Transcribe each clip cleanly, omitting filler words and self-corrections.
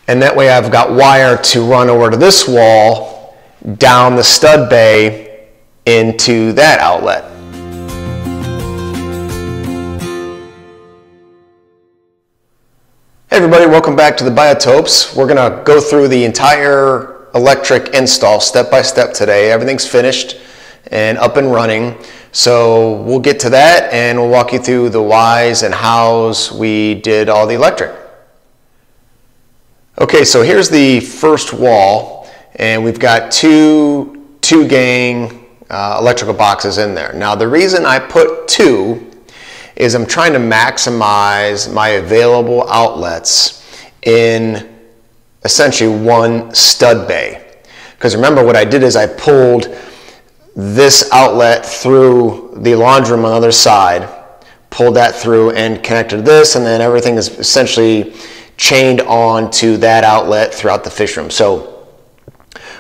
And that way I've got wire to run over to this wall, down the stud bay into that outlet. Hey everybody, welcome back to the Biotopes. We're gonna go through the entire electric install step by step today. Everything's finished and up and running. So we'll get to that and we'll walk you through the whys and hows we did all the electric. Okay, so here's the first wall, and we've got two gang electrical boxes in there. Now the reason I put two is I'm trying to maximize my available outlets in essentially one stud bay. Because remember what I did is I pulled this outlet through the laundry room on the other side, pulled that through and connected this, and then everything is essentially chained on to that outlet throughout the fish room. So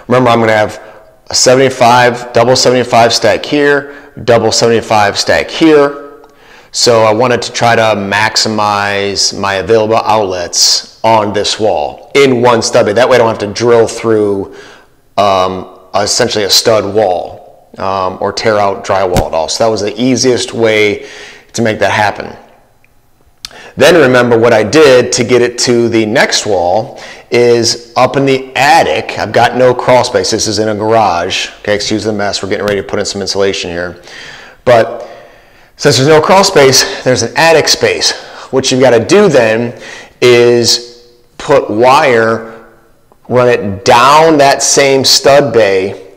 remember, I'm going to have a 75, double 75 stack here, double 75 stack here. So I wanted to try to maximize my available outlets on this wall in one stud bay. That way I don't have to drill through essentially a stud wall or tear out drywall at all. So that was the easiest way to make that happen. Then remember what I did to get it to the next wall is up in the attic. I've got no crawl space. This is in a garage. Okay, excuse the mess. We're getting ready to put in some insulation here. But since there's no crawl space, there's an attic space. What you've got to do then is put wire, run it down that same stud bay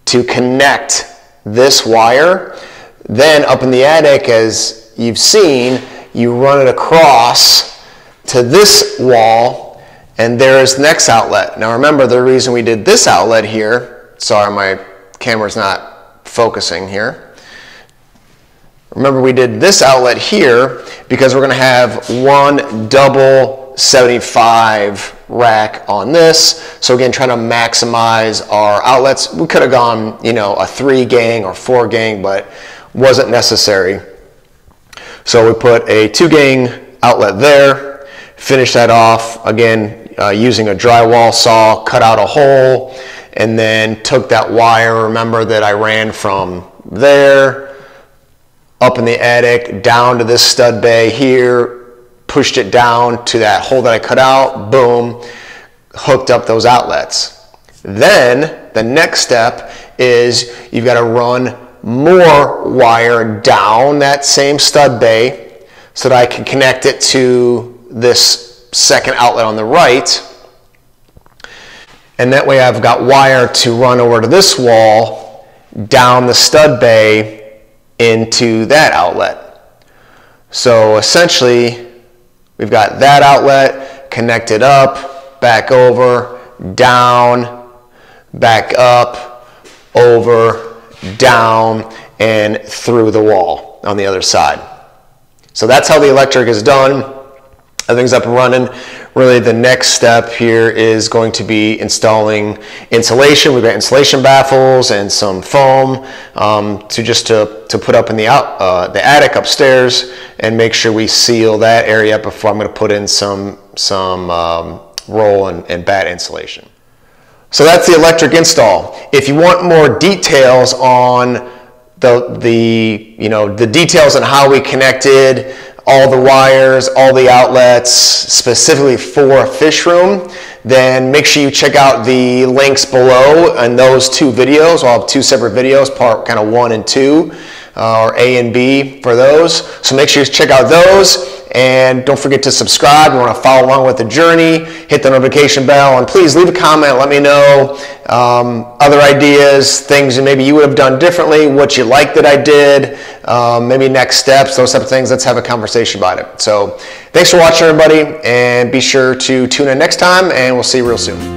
to connect this wire. Then up in the attic, as you've seen, you run it across to this wall, and there's the next outlet. Now remember, the reason we did this outlet here, sorry my camera's not focusing here. Remember we did this outlet here because we're gonna have one double 75 rack on this. So again, trying to maximize our outlets. We could have gone, you know, a 3 gang or 4 gang, but wasn't necessary. So we put a 2 gang outlet there, finish that off, again, using a drywall saw, cut out a hole, and then took that wire, remember, that I ran from there, up in the attic, down to this stud bay here, pushed it down to that hole that I cut out, boom, hooked up those outlets. Then the next step is you've got to run more wire down that same stud bay so that I can connect it to this second outlet on the right. And that way I've got wire to run over to this wall, down the stud bay into that outlet. So essentially we've got that outlet connected up, back over, down, back up, over, down, and through the wall on the other side. So that's how the electric is done. Everything's up and running. Really the next step here is going to be installing insulation. We've got insulation baffles and some foam to put up in the attic upstairs and make sure we seal that area up before I'm going to put in some roll and bat insulation. So that's the electric install. If you want more details on the details on how we connected all the wires, all the outlets, specifically for a fish room, then make sure you check out the links below and those 2 videos. I'll have 2 separate videos, part kind of 1 and 2, or A and B for those. So make sure you check out those. And don't forget to subscribe. You want to follow along with the journey, hit the notification bell, and please leave a comment. Let me know other ideas, things that maybe you would have done differently, what you like that I did, maybe next steps, those type of things. Let's have a conversation about it. So thanks for watching, everybody, and be sure to tune in next time, and we'll see you real soon.